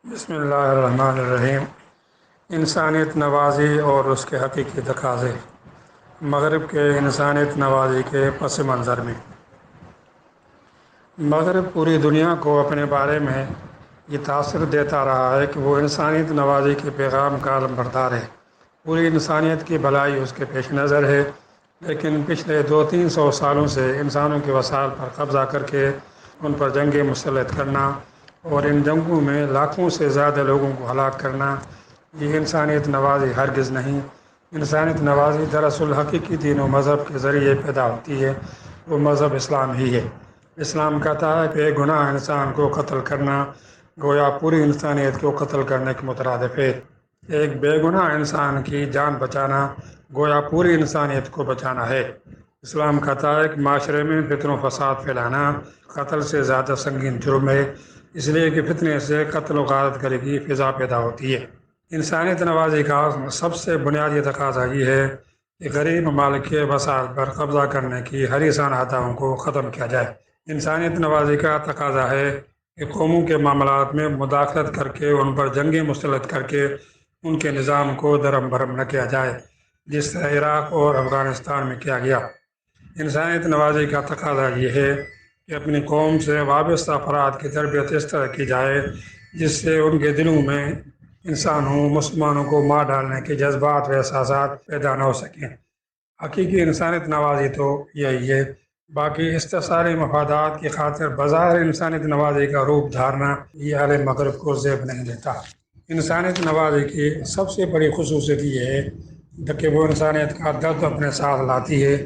بسم اللہ الرحمن الرحیم۔ انسانیت نوازی اور اس کے حقیقی تقاضے۔ مغرب کے انسانیت نوازی کے پس منظر میں مغرب پوری دنیا کو اپنے بارے میں یہ تاثر دیتا رہا ہے کہ وہ انسانیت نوازی کے پیغام کا علمبردار ہے۔ پوری انسانیت کی بھلائی اس کے پیش نظر ہے، لیکن پچھلے 200-300 سالوں سے انسانوں کے وسائل پر قبضہ کر کے ان پر جنگیں مسلط کرنا اور ان جنگوں میں لاکھوں سے زیادہ لوگوں کو ہلاک کرنا، یہ انسانیت نوازی ہرگز نہیں۔ انسانیت نوازی دراصل حقیقی دین و مذہب کے ذریعے پیدا ہوتی ہے، وہ مذہب اسلام ہی ہے۔ اسلام کہتا ہے کہ ایک گناہ انسان کو قتل کرنا گویا پوری انسانیت کو قتل کرنے کے مترادف ہے۔ ایک بے گناہ انسان کی جان بچانا گویا پوری انسانیت کو بچانا ہے۔ اسلام کہتا ہے کہ معاشرے میں فتن و فساد پھیلانا قتل سے زیادہ سنگین جرم ہے، اس لیے کہ فتنے سے قتل و غارت گری کی فضا پیدا ہوتی ہے۔ انسانیت نوازی کا سب سے بنیادی تقاضا یہ ہے کہ غریب ممالک کے وسائل پر قبضہ کرنے کی ہری سانحتوں کو ختم کیا جائے۔ انسانیت نوازی کا تقاضا ہے کہ قوموں کے معاملات میں مداخلت کر کے ان پر جنگیں مسلط کر کے ان کے نظام کو درہم برہم نہ کیا جائے، جس طرح عراق اور افغانستان میں کیا گیا۔ انسانیت نوازی کا تقاضا یہ ہے کہ اپنی قوم سے وابستہ افراد کی تربیت اس طرح کی جائے جس سے ان کے دلوں میں انسانوں مسلمانوں کو مار ڈالنے کے جذبات و احساسات پیدا نہ ہو سکیں۔ حقیقی انسانیت نوازی تو یہی ہے، باقی استثاری مفادات کی خاطر بظاہر انسانیت نوازی کا روپ دھارنا یہ اہل مغرب کو زیب نہیں دیتا۔ انسانیت نوازی کی سب سے بڑی خصوصیت یہ ہے کہ وہ انسانیت کا درد اپنے ساتھ لاتی ہے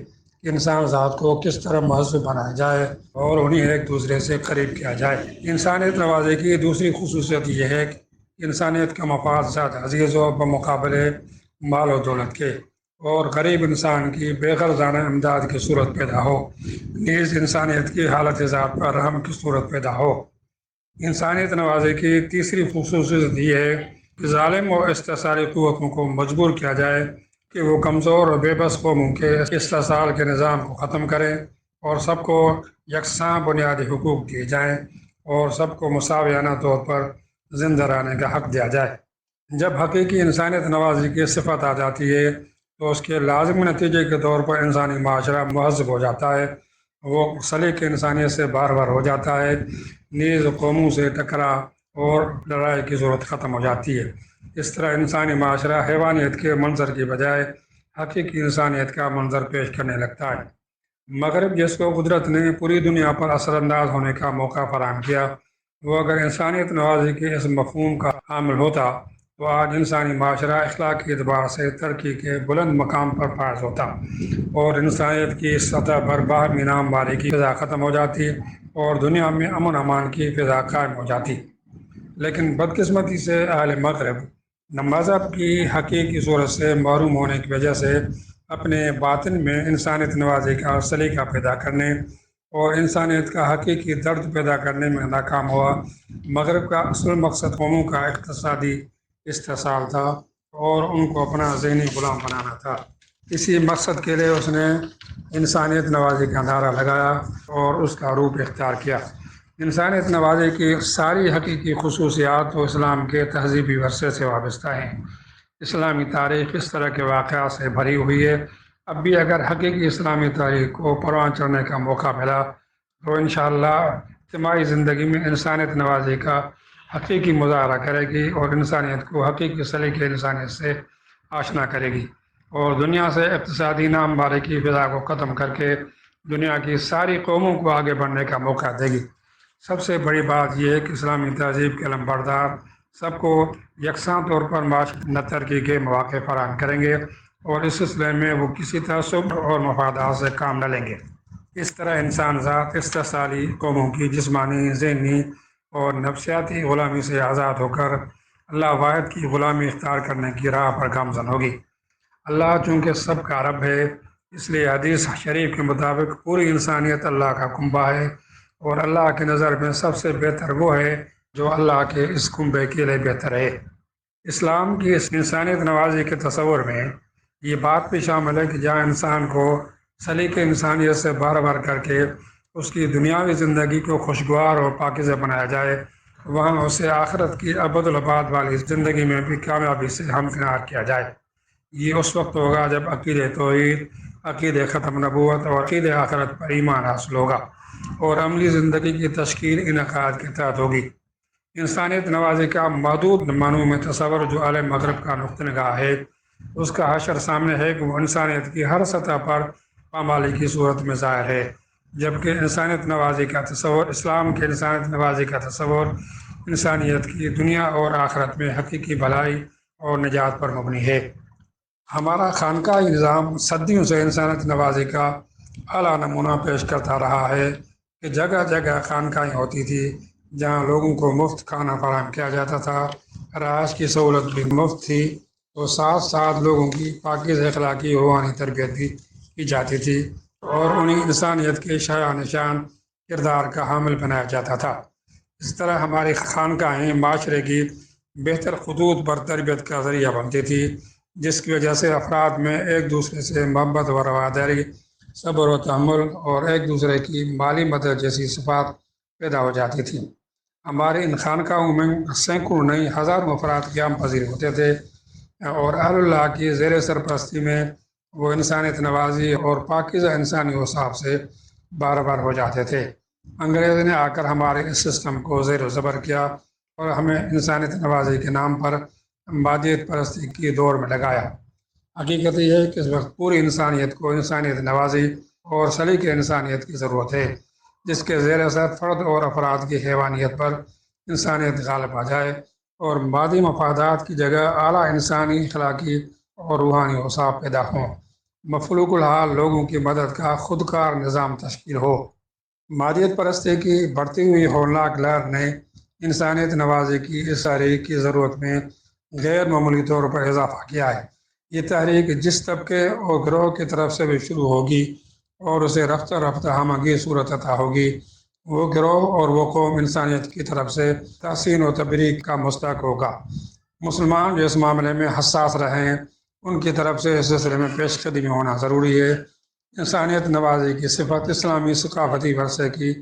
کہ انسان ذات کو کس طرح مہذب بنایا جائے اور انہیں ایک دوسرے سے قریب کیا جائے۔ انسانیت نوازی کی دوسری خصوصیت یہ ہے کہ انسانیت کا مفاد زیادہ عزیز ہو بمقابلے مال و دولت کے، اور غریب انسان کی بے غرضانہ امداد کی صورت پیدا ہو، نیز انسانیت کی حالت ذات پر رحم کی صورت پیدا ہو۔ انسانیت نوازی کی تیسری خصوصیت یہ ہے کہ ظالم و استحصالی قوتوں کو مجبور کیا جائے کہ وہ کمزور اور بے بس قوموں کے استحصال کے نظام کو ختم کریں اور سب کو یکساں بنیادی حقوق دیے جائیں اور سب کو مساویانہ طور پر زندہ رہنے کا حق دیا جائے۔ جب حقیقی انسانیت نوازی کی صفت آ جاتی ہے تو اس کے لازمی نتیجے کے طور پر انسانی معاشرہ مہذب ہو جاتا ہے، وہ سلیقہ انسانیت سے بار بار ہو جاتا ہے، نیز قوموں سے ٹکرا اور لڑائی کی ضرورت ختم ہو جاتی ہے۔ اس طرح انسانی معاشرہ حیوانیت کے منظر کی بجائے حقیقی انسانیت کا منظر پیش کرنے لگتا ہے۔ مغرب جس کو قدرت نے پوری دنیا پر اثر انداز ہونے کا موقع فراہم کیا، وہ اگر انسانیت نوازی کے اس مفہوم کا حامل ہوتا تو آج انسانی معاشرہ اخلاقی اعتبار سے ترقی کے بلند مقام پر فائز ہوتا اور انسانیت کی سطح پر باہمی نام باری کی فضا ختم ہو جاتی اور دنیا میں امن امان کی فضا قائم ہو جاتی۔ لیکن بدقسمتی سے اہل مغرب نہ مذہب کی حقیقی صورت سے محروم ہونے کی وجہ سے اپنے باطن میں انسانیت نوازی کا سلیقہ پیدا کرنے اور انسانیت کا حقیقی درد پیدا کرنے میں ناکام ہوا۔ مغرب کا اصل مقصد قوموں کا اقتصادی استحصال تھا اور ان کو اپنا ذہنی غلام بنانا تھا۔ اسی مقصد کے لیے اس نے انسانیت نوازی کا نعرہ لگایا اور اس کا روپ اختیار کیا۔ انسانیت نوازی کی ساری حقیقی خصوصیات تو اسلام کے تہذیبی ورثے سے وابستہ ہیں۔ اسلامی تاریخ اس طرح کے واقعات سے بھری ہوئی ہے۔ اب بھی اگر حقیقی اسلامی تاریخ کو پروان چڑھنے کا موقع ملا تو انشاءاللہ اجتماعی زندگی میں انسانیت نوازی کا حقیقی مظاہرہ کرے گی اور انسانیت کو حقیقی سلیقہ انسانیت سے آشنا کرے گی اور دنیا سے اقتصادی نام باری کی فضا کو ختم کر کے دنیا کی ساری قوموں کو آگے بڑھنے کا موقع دے گی۔ سب سے بڑی بات یہ ہے کہ اسلامی تہذیب کے علمبردار سب کو یکساں طور پر معاشی ترقی کے مواقع فراہم کریں گے اور اس سلسلے میں وہ کسی تعصب اور مفادات سے کام نہ لیں گے۔ اس طرح انسان ذات استحصالی قوموں کی جسمانی، ذہنی اور نفسیاتی غلامی سے آزاد ہو کر اللہ واحد کی غلامی اختیار کرنے کی راہ پر گامزن ہوگی۔ اللہ چونکہ سب کا رب ہے، اس لیے حدیث شریف کے مطابق پوری انسانیت اللہ کا کنبہ ہے اور اللہ کی نظر میں سب سے بہتر وہ ہے جو اللہ کے اس کنبے کے لیے بہتر ہے۔ اسلام کی اس انسانیت نوازی کے تصور میں یہ بات بھی شامل ہے کہ جہاں انسان کو سلیقہ انسانیت سے بار بار کر کے اس کی دنیاوی زندگی کو خوشگوار اور پاکیزہ بنایا جائے، وہاں اسے آخرت کی ابدالآباد والی زندگی میں بھی کامیابی سے ہمکنار کیا جائے۔ یہ اس وقت ہوگا جب عقیدہ توحید، عقیدہ ختم نبوت اور عقیدہ آخرت پر ایمان حاصل ہوگا اور عملی زندگی کی تشکیل انعقاد کے تحت ہوگی۔ انسانیت نوازی کا محدود معنوں میں تصور جو عالم مغرب کا نقطہ نگاہ ہے، اس کا حشر سامنے ہے کہ وہ انسانیت کی ہر سطح پر پامالی کی صورت میں ظاہر ہے، جبکہ انسانیت نوازی کا تصور، اسلام کے انسانیت نوازی کا تصور انسانیت کی دنیا اور آخرت میں حقیقی بھلائی اور نجات پر مبنی ہے۔ ہمارا خانقاہی نظام صدیوں سے انسانیت نوازی کا اعلیٰ نمونہ پیش کرتا رہا ہے کہ جگہ جگہ خانقاہیں ہوتی تھی جہاں لوگوں کو مفت کھانا فراہم کیا جاتا تھا، رہائش کی سہولت بھی مفت تھی، اور ساتھ ساتھ لوگوں کی پاکیزہ اخلاقی روحانی تربیت بھی کی جاتی تھی اور انہیں انسانیت کے شایع نشان کردار کا حامل بنایا جاتا تھا۔ اس طرح ہماری خانقاہیں معاشرے کی بہتر خطوط پر تربیت کا ذریعہ بنتی تھی، جس کی وجہ سے افراد میں ایک دوسرے سے محبت و رواداری، صبر و تحمل اور ایک دوسرے کی مالی مدد جیسی صفات پیدا ہو جاتی تھیں۔ ہمارے ان خانقاہوں میں سینکڑوں نہیں ہزاروں افراد قیام پذیر ہوتے تھے اور اہل اللہ کی زیر سرپرستی میں وہ انسانیت نوازی اور پاکیزہ انسانی اوصاف سے بار بار ہو جاتے تھے۔ انگریز نے آ کر ہمارے اس سسٹم کو زیر و زبر کیا اور ہمیں انسانیت نوازی کے نام پر مادیت پرستی کی دور میں لگایا۔ حقیقت یہ ہے کہ اس وقت پوری انسانیت کو انسانیت نوازی اور سلیقہ انسانیت کی ضرورت ہے، جس کے زیر اثر فرد اور افراد کی حیوانیت پر انسانیت غالب آ جائے اور مادی مفادات کی جگہ اعلیٰ انسانی، اخلاقی اور روحانی اوصاف پیدا ہوں۔ مفلوق الحال لوگوں کی مدد کا خودکار نظام تشکیل ہو۔ مادیت پرستی کی بڑھتی ہوئی ہولناک لہر نے انسانیت نوازی کی اس تحریک کی ضرورت میں غیر معمولی طور پر اضافہ کیا ہے۔ یہ تحریک جس طبقے اور گروہ کی طرف سے بھی شروع ہوگی اور اسے رفتہ رفتہ ہمگیر صورت عطا ہوگی، وہ گروہ اور وہ قوم انسانیت کی طرف سے تحسین و تبریک کا مستحق ہوگا۔ مسلمان جو اس معاملے میں حساس رہے ہیں، ان کی طرف سے اس سلسلے میں پیش قدمی ہونا ضروری ہے۔ انسانیت نوازی کی صفت اسلامی ثقافتی ورثے کی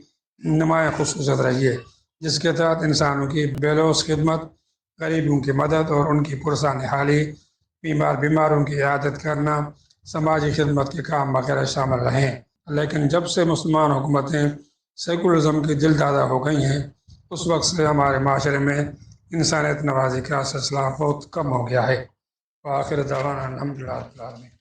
نمایاں خصوصیت رہی ہے، جس کے تحت انسانوں کی بے لوث خدمت، غریبوں کی مدد اور ان کی پرسان حالی، بیماروں کی عیادت کرنا، سماجی خدمت کے کام وغیرہ شامل رہے ہیں۔ لیکن جب سے مسلمان حکومتیں سیکولرزم کی دل دادہ ہو گئی ہیں، اس وقت سے ہمارے معاشرے میں انسانیت نوازی کا سلسلہ بہت کم ہو گیا ہے۔ وآخر دعوانا الحمدللہ رب العالمین۔